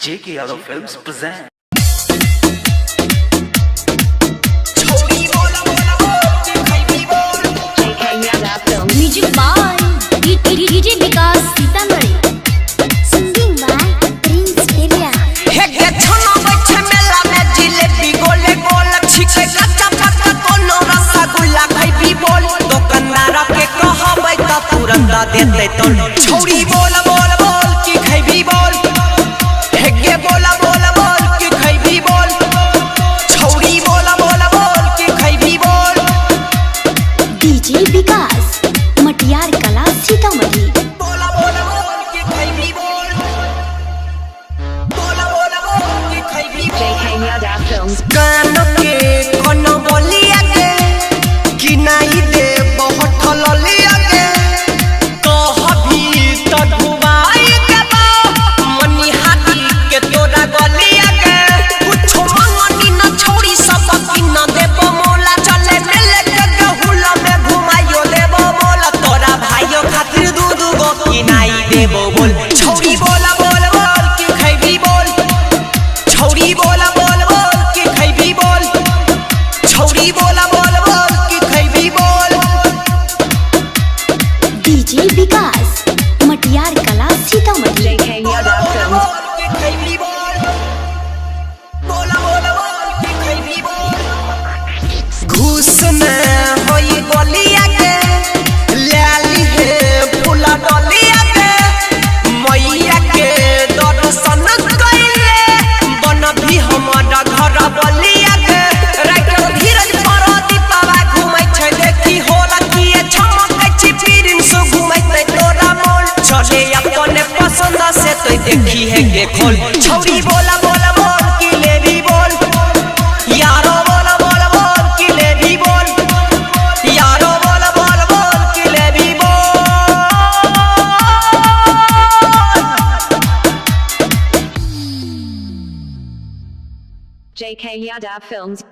JK Yadav Films present. Music by DJ Vikas Sitamarhi. Singing by Prince Area. हे के छनो बैठे मेला में जिलेबी गोले गोल छिके कच्चा पक्का कोनो रसगुल्ला खइबी बोल दुकानदार के कहबै त तुरंत देते तोल छोड़ी बोल बोल बोल की खइबी बोल हे के बोल बोल बोल की खइबी बोल छोड़ी बोल बोल बोल की खइबी बोल DJ Vikas मटियार कला सीतामढ़ी. बोल बोल बोल की खइबी बोल बोल बोल बोल की खइबी JK Yadav Films. कान के कोनो बोलिया के कि नहीं दे बहुत ललिया के तो हभी त घुमाई के बा मनी हाथी के तोरा गलिया के कुछ मंगनी न छोड़ी सब की न देबो मोला चले मेले के गहुला में घुमाइयो देबो मोला तोरा भाइयो खातिर दूध गो की नहीं देबो बोल छोड़ी बोला बोल बोल की खइबी बोल छोड़ी बोला बोल बोल की खइबी बोल छोड़ी बोला बोल बोल की खइबी बोल DJ Vikas मटियार कला सीतामढ़ी. JK Yadav Films. की खइबी बोल बोला बोला बोल की खइबी बोल घूस में होई गलिया के लाली है फूला डलिया के मैया के दर्शन कइले बन भी हमारा घर बलिया के राइटर धीरज पर दीपावा घुमै छै देखी होला किए छमकै छी फिरिन सो घुमै नै तोरा मोल चले अपने पसंद से तो देखी है के खोल छोड़ी बोला बोला बोल की लेबी बोल यारो बोला बोला बोल की लेबी बोल यारो बोला बोला बोल की लेबी बोल JK Yadav Films.